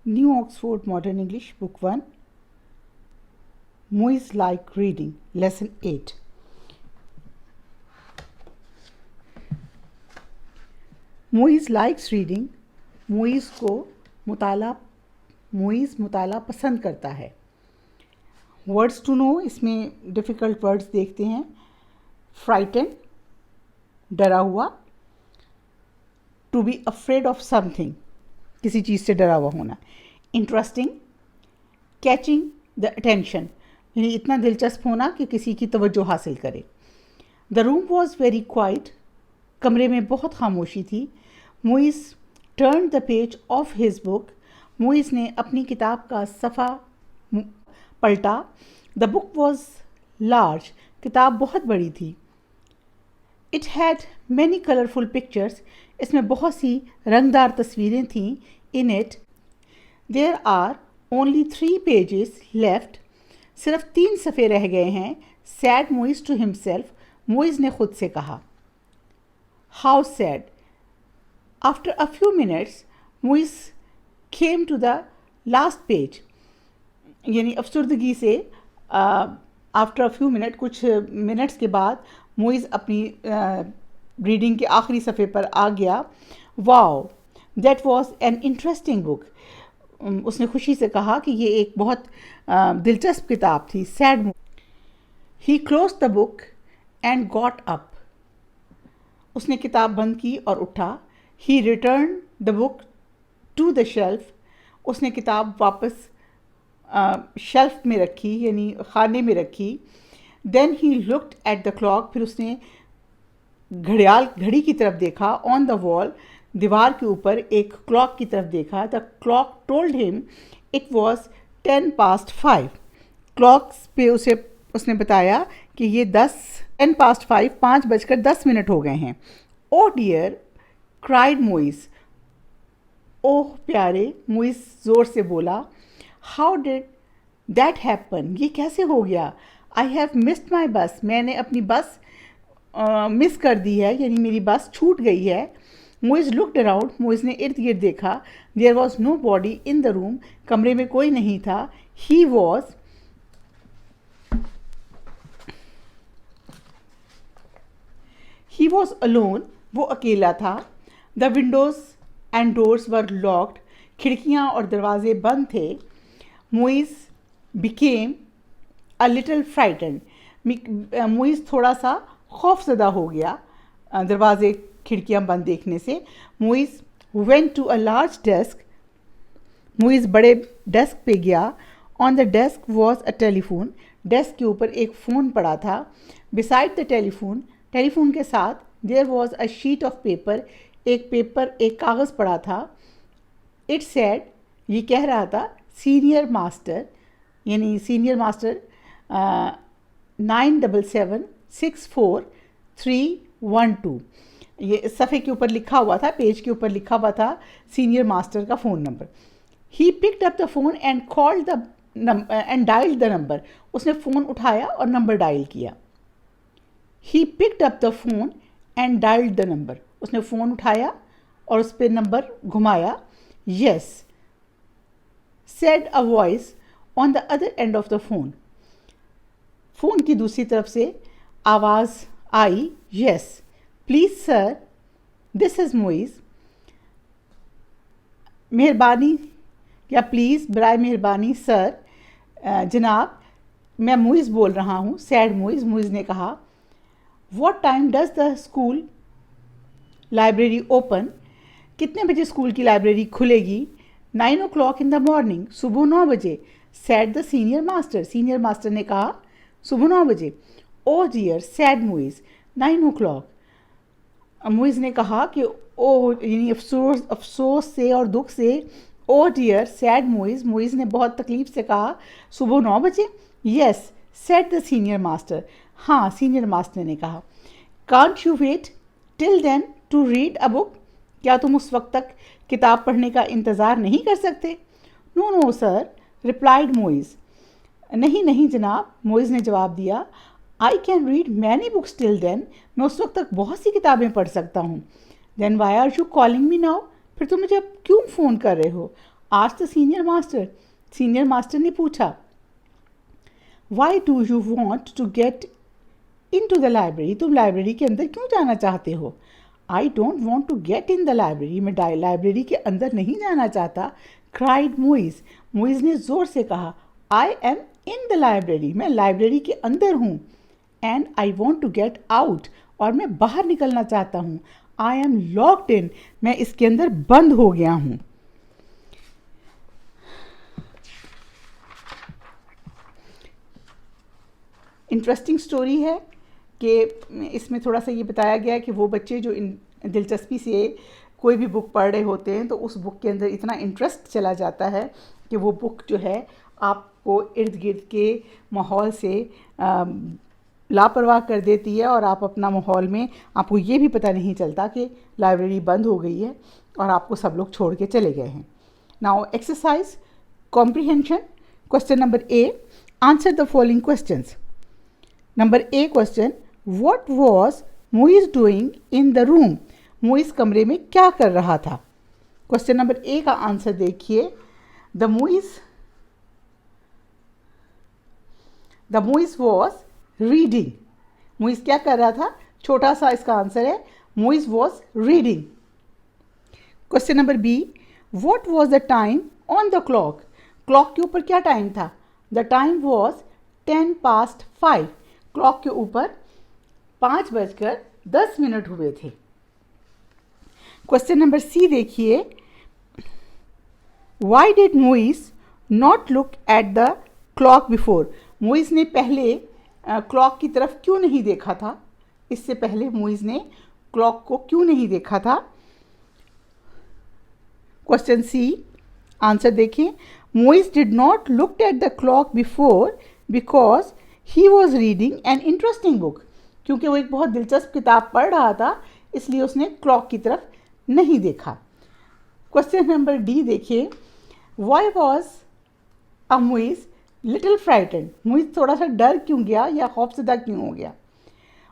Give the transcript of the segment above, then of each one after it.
New Oxford Modern English, Book 1, Moise Like Reading, Lesson 8. Moise likes reading. Moise मुताला पसंद करता है. Words to know, इसमें difficult words देखते हैं. फ्राइटन, डरा हुआ. To be afraid of something, किसी चीज़ से डरा हुआ होना. इंटरेस्टिंग, कैचिंग द अटेंशन, यानी इतना दिलचस्प होना कि किसी की तवज्जो हासिल करे. The room was very quiet, कमरे में बहुत खामोशी थी. Moiz turn the page of his book, Moiz ने अपनी किताब का सफ़ा पलटा. द बुक वॉज लार्ज, किताब बहुत बड़ी थी. It had many colourful pictures, इसमें बहुत सी रंगदार तस्वीरें थीं. In it there are only 3 pages left, सिर्फ 3 सफ़े रह गए हैं. Said Moiz to himself, Moiz ने खुद से कहा. How sad. After a few minutes Moiz came to the last page, यानी अफसरदगी से आफ्टर अ फ्यू मिनट, कुछ मिनट्स के बाद मोइस अपनी रीडिंग के आखिरी सफ़े पर आ गया. Wow, that was an interesting book. उसने खुशी से कहा कि ये एक बहुत दिलचस्प किताब थी. Said. He close the book and got up, उसने किताब बंद की और उठा. He return the book to the shelf, उसने किताब वापस शेल्फ में रखी, यानी खाने में रखी. Then he looked at the clock, फिर उसने घड़ी की तरफ देखा. ऑन द वॉल, दीवार के ऊपर एक क्लॉक की तरफ देखा. The clock told him it was 10 past 5. Clocks पे उसने बताया कि ये 10 past 5, 5:10 हो गए हैं. ओ डियर, क्राइड मोइस, ओह प्यारे, मोइस ज़ोर से बोला. हाउ डिड दैट हैपन, ये कैसे हो गया. आई हैव मिस्ड माई बस, मैंने अपनी बस मिस कर दी है, यानी मेरी बस छूट गई है. मोइस लुक्ड अराउंड, मोइस ने इर्द गिर्द देखा. There was nobody in the room, कमरे में कोई नहीं था. ही वॉज अलोन, वो अकेला था. The windows and doors were locked, खिड़कियाँ और दरवाजे बंद थे. Moiz became a little frighten, Moiz थोड़ा सा खौफजदा हो गया दरवाजे खिड़कियाँ बंद देखने से. Moiz went to a large desk, Moiz बड़े डेस्क पे गया. On the desk was a telephone, डेस्क के ऊपर एक फ़ोन पड़ा था. बिसाइड द टेलीफोन, टेलीफोन के साथ there was a sheet of paper, एक कागज़ पड़ा था. इट सेड, ये कह रहा था, सीनियर मास्टर, यानी सीनियर मास्टर 97764312. ये सफ़े के ऊपर लिखा हुआ था, पेज के ऊपर लिखा हुआ था सीनियर मास्टर का phone number. He picked up the phone and called the and dialled the number, उसने फ़ोन उठाया और नंबर डायल किया. He picked up the phone and dialled the number, उसने फ़ोन उठाया और उस पर नंबर घुमाया. Yes, said a voice on the other end of the phone, phone की दूसरी तरफ से आवाज़ आई. Yes, please sir, this is Moise. मेहरबानी या प्लीज़, बराए मेहरबानी सर, जनाब, मैं मोइस बोल रहा हूँ. सैड मोइस, मोइस ने कहा. What time does the school library open, कितने बजे स्कूल की लाइब्रेरी खुलेगी. 9 o'clock इन द मॉर्निंग, सुबह 9 बजे. Said the senior master, senior master ने कहा सुबह 9 बजे. Oh dear, said Moise, 9 o'clock. Moise ने कहा कि ओ, यानी अफसोस से और दुख से. Oh dear, said Moiz, Moiz ने बहुत तकलीफ से कहा सुबह 9 बजे. Yes, said the senior master, हाँ, सीनियर मास्टर ने कहा. Can't you wait till then to read a book, क्या तुम उस वक्त तक किताब पढ़ने का इंतज़ार नहीं कर सकते. No no sir, replied Moiz, नहीं नहीं जनाब, मोइस ने जवाब दिया. I can read many books till then, मैं उस वक्त तक बहुत सी किताबें पढ़ सकता हूँ. Then why are you calling me now, फिर तुम मुझे अब क्यों फ़ोन कर रहे हो. asked the senior master. Senior master ने पूछा, why do you want to get into the library? तुम लाइब्रेरी के अंदर क्यों जाना चाहते हो? I don't want to get in the library. मैं लाइब्रेरी के अंदर नहीं जाना चाहता. cried Moise. Moise ने जोर से कहा, I am in the library. मैं लाइब्रेरी के अंदर हूँ. And I want to get out. और मैं बाहर निकलना चाहता हूँ. I am locked in. मैं इसके अंदर बंद हो गया हूँ. इंटरेस्टिंग स्टोरी है कि इसमें थोड़ा सा ये बताया गया है कि वो बच्चे जो दिलचस्पी से कोई भी बुक पढ़ रहे होते हैं तो उस बुक के अंदर इतना इंटरेस्ट चला जाता है कि वो बुक जो है आपको इर्द गिर्द के माहौल से लापरवाह कर देती है और आप अपना माहौल में आपको ये भी पता नहीं चलता कि लाइब्रेरी बंद हो गई है और आपको सब लोग छोड़ के चले गए हैं. Now exercise comprehension. Question number A, answer the following questions. Number A question, what was Moiz doing in the room? Moiz कमरे में क्या कर रहा था? क्वेश्चन नंबर ए का आंसर देखिए. The Moiz was reading. Moiz क्या कर रहा था? छोटा सा इसका आंसर है, Moiz was reading. Question number B, what was the time on the clock? Clock के ऊपर क्या टाइम था? The time was 5:10. क्लॉक के ऊपर 5:10 हुए थे. क्वेश्चन नंबर सी देखिए. Why did Moiz not look at the clock before? Moiz ने पहले क्लॉक की तरफ क्यों नहीं देखा था? इससे पहले मोइज ने क्लॉक को क्यों नहीं देखा था? क्वेश्चन सी, आंसर देखिए. Moiz did not look at the clock before because he was reading an interesting book. क्योंकि वो एक बहुत दिलचस्प किताब पढ़ रहा था इसलिए उसने क्लॉक की तरफ नहीं देखा. क्वेश्चन नंबर डी देखिए. Why was a Moiz little frightened? Moiz थोड़ा सा डर क्यों गया या खौफजदा क्यों हो गया?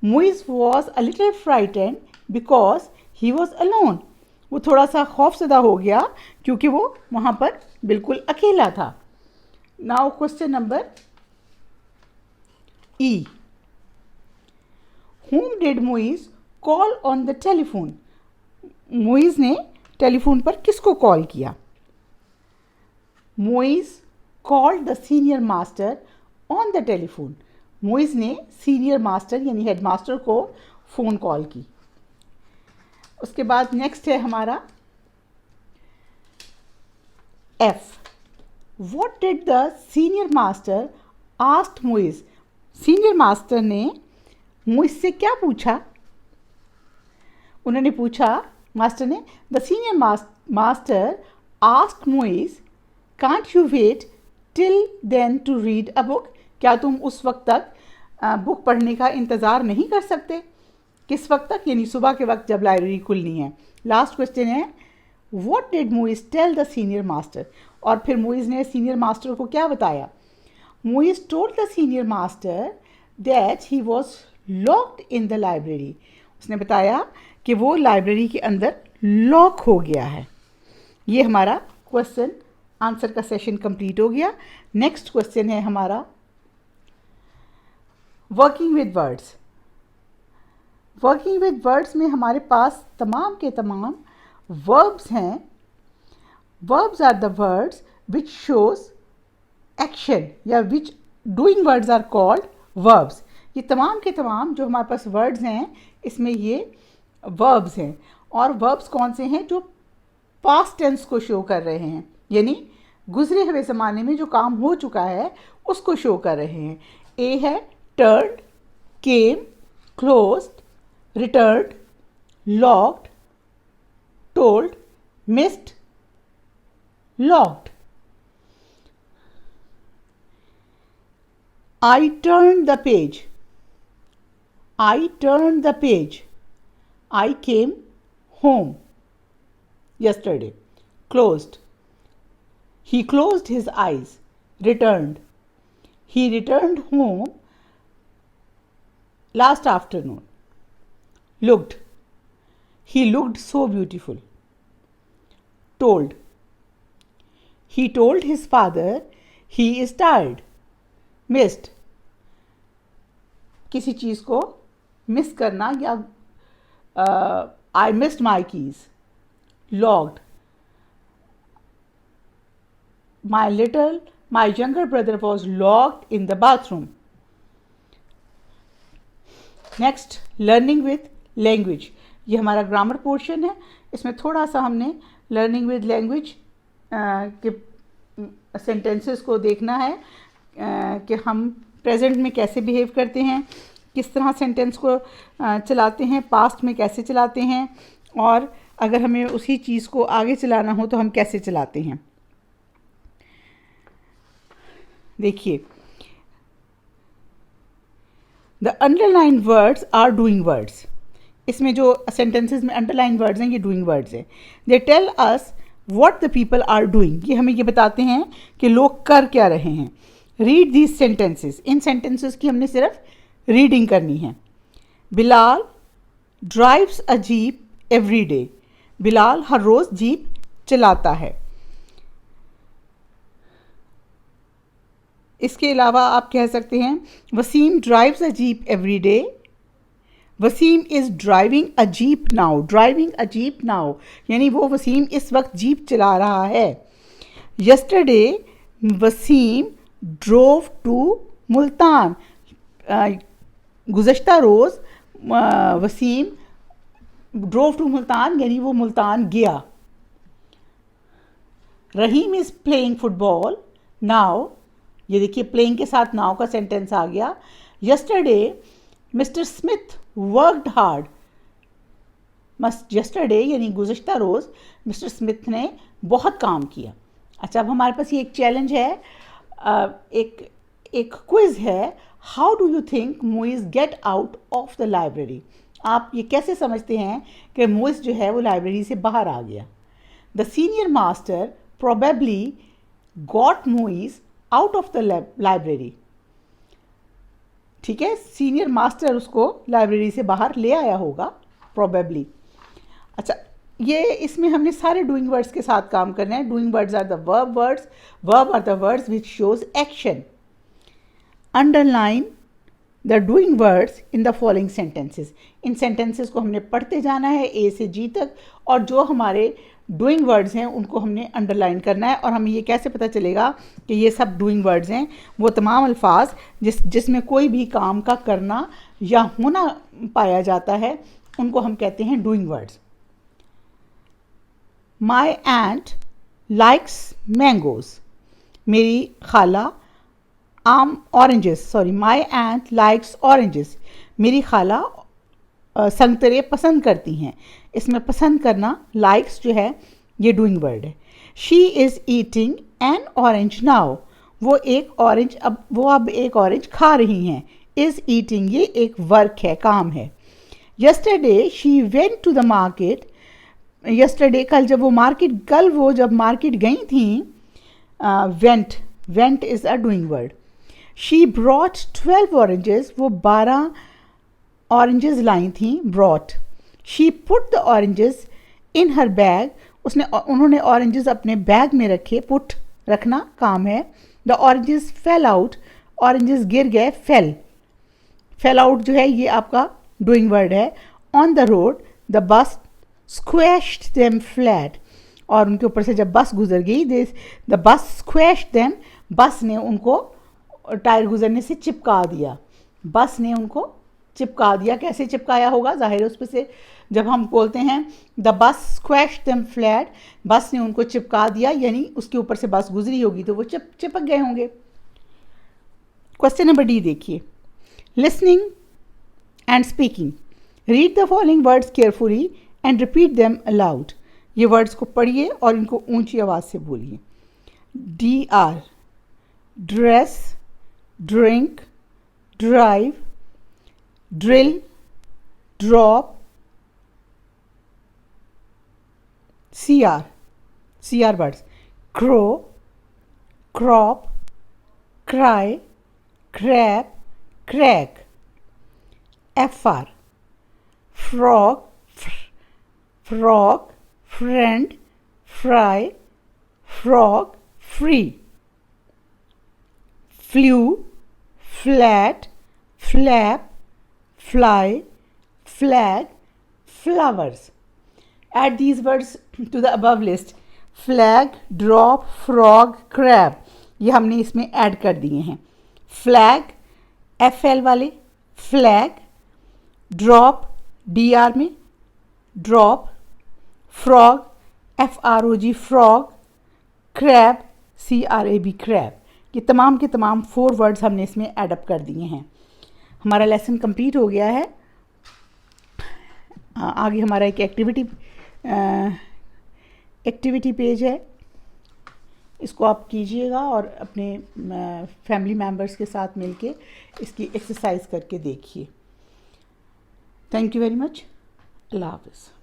Moiz was a little frightened because he was alone. वो थोड़ा सा खौफजदा हो गया क्योंकि वो वहाँ पर बिल्कुल अकेला था. Now question number E, whom did Moiz call on the telephone? Moiz ने टेलीफोन पर किसको कॉल किया? Moiz called the senior master on the telephone. Moiz ने सीनियर मास्टर यानी हेड मास्टर को फ़ोन कॉल की. उसके बाद नेक्स्ट है हमारा F. What did the senior master asked Moiz? Senior master ने मोइज से क्या पूछा? उन्होंने पूछा, मास्टर ने, the senior master asked Moiz, can't you wait till then to read a book? क्या तुम उस वक्त तक बुक पढ़ने का इंतज़ार नहीं कर सकते? किस वक्त तक? यानी सुबह के वक्त जब लाइब्रेरी खुलनी है. लास्ट क्वेश्चन है, what did Moiz tell the senior master? और फिर मोइज ने सीनियर मास्टर को क्या बताया? Moiz told the senior master that he was locked in the library. उसने बताया कि वो लाइब्रेरी के अंदर लॉक हो गया है. ये हमारा क्वेश्चन आंसर का सेशन कंप्लीट हो गया. नेक्स्ट क्वेश्चन है हमारा working with words. Working with words में हमारे पास तमाम के तमाम वर्ब्स हैं. Verbs are the words which shows action या which doing words are called verbs. ये तमाम के तमाम जो हमारे पास वर्ड्स हैं इसमें ये वर्ब्स हैं. और वर्ब्स कौन से हैं? जो पास्ट टेंस को शो कर रहे हैं, यानी गुजरे हुए ज़माने में जो काम हो चुका है उसको शो कर रहे हैं. ए है turned, came, closed, returned, locked, told, missed, locked. I turned the page. I turned the page. I came home yesterday. Closed. He closed his eyes. Returned. He returned home last afternoon. Looked. He looked so beautiful. Told. He told his father he is tired. Missed, किसी चीज़ को miss करना या I missed my keys. Logged, my younger brother was locked in the bathroom. Next, learning with language. ये हमारा grammar portion है. इसमें थोड़ा सा हमने लर्निंग विद लैंग्वेज के सेंटेंसेस को देखना है कि हम प्रेजेंट में कैसे बिहेव करते हैं, किस तरह सेंटेंस को चलाते हैं, पास्ट में कैसे चलाते हैं, और अगर हमें उसी चीज़ को आगे चलाना हो तो हम कैसे चलाते हैं. देखिए, the underline words are doing words. इसमें जो सेंटेंसेस में अंडरलाइन वर्ड्स हैं ये डूइंग वर्ड्स हैं. They tell us what the people are doing. ये हमें ये बताते हैं कि लोग कर क्या रहे हैं. Read these sentences. इन सेंटेंसेस की हमने सिर्फ रीडिंग करनी है. Bilal drives a jeep every day. Bilal हर रोज़ जीप चलाता है. इसके अलावा आप कह सकते हैं Waseem drives a jeep every day. Waseem is driving a jeep now. Driving a jeep now यानी वो वसीम इस वक्त जीप चला रहा है. Yesterday Waseem drove to Multan. गुज़श्ता रोज़ वसीम ड्रोव टू मुल्तान यानी वो मुल्तान गया. रहीम इज़ प्लेइंग फुटबॉल नाउ. ये देखिए प्लेइंग के साथ नाउ का सेंटेंस आ गया. Yesterday mister Smith worked hard. Yesterday यानी गुज़श्ता रोज़ मिस्टर स्मिथ ने बहुत काम किया. अच्छा, अब हमारे पास ये एक चैलेंज है, एक क्विज़ है. How do you think Moiz get out of the library. आप ये कैसे समझते हैं कि मोइज़ जो है वो लाइब्रेरी से बाहर आ गया. The senior master probably got Moiz out of the library. ठीक है, सीनियर मास्टर उसको लाइब्रेरी से बाहर ले आया होगा प्रोबेबली. अच्छा, ये इसमें हमने सारे डूइंग वर्ड्स के साथ काम करना है. Doing words are the verb words. Verb are the words which shows action. Underline the doing words in the following sentences. इन सेंटेंसेस को हमने पढ़ते जाना है ए से जी तक, और जो हमारे डूइंग वर्ड्स हैं उनको हमने अंडरलाइन करना है. और हमें ये कैसे पता चलेगा कि ये सब डूइंग वर्ड्स हैं. वो तमाम अल्फाज जिसमें कोई भी काम का करना या होना पाया जाता है उनको हम कहते हैं डूइंग वर्ड्स. माई एंट लाइक्स मैंगोज. मेरी खाला माई एंट लाइक्स ऑरेंजेस. मेरी खाला संतरे पसंद करती हैं. इसमें पसंद करना लाइक्स जो है ये डूइंग वर्ड है. She is eating N orange now. वो अब एक ऑरेंज खा रही हैं. इज़ ईटिंग ये एक वर्क है, काम है. Yesterday she went to the market. Yesterday कल वो जब मार्केट गई थी. Went is a doing word. She brought 12 oranges. वो 12 ऑरेंजेस लाई थी. Brought. She put the oranges in her bag. उन्होंने ऑरेंजेस अपने बैग में रखे. पुट रखना काम है. The oranges fell out. Oranges गिर गए. फेल आउट जो है ये आपका डूइंग वर्ड है. ऑन द रोड द बस स्क्वैश्ड देम फ्लैट. और उनके ऊपर से जब बस गुजर गई, द बस स्क्वैश्ड देम. बस ने उनको टायर गुजरने से चिपका दिया. बस ने उनको चिपका दिया. कैसे चिपकाया होगा? जाहिर है उस पर से जब हम बोलते हैं द बस स्क्वैश्ड देम फ्लैट, बस ने उनको चिपका दिया यानी उसके ऊपर से बस गुजरी होगी तो वो चिपक गए होंगे. क्वेश्चन नंबर डी देखिए. Listening and speaking. Read the following words carefully and repeat them allowed. ये वर्ड्स को पढ़िए और इनको ऊंची आवाज़ से बोलिए. DR dress, drink, drive, drill, drop. CR words. Crow, crop, cry, crab, crack. FR frog, frog, friend, fry, frog, free, flu, flat, flap, fly, flag, flowers. Add these words to the above list. Flag, drop, frog, crab. ये हमने इसमें add कर दिए हैं. Flag, FL वाले, flag, drop, DR में, drop, frog, FROG, frog, crab, CRAB, crab. ये तमाम के तमाम 4 वर्ड्स हमने इसमें एडअप कर दिए हैं. हमारा लेसन कंप्लीट हो गया है. आगे हमारा एक एक्टिविटी पेज है, इसको आप कीजिएगा और अपने फैमिली मेम्बर्स के साथ मिलके इसकी एक्सरसाइज करके देखिए. Thank you very much. अल्लाह हाफ़िज़.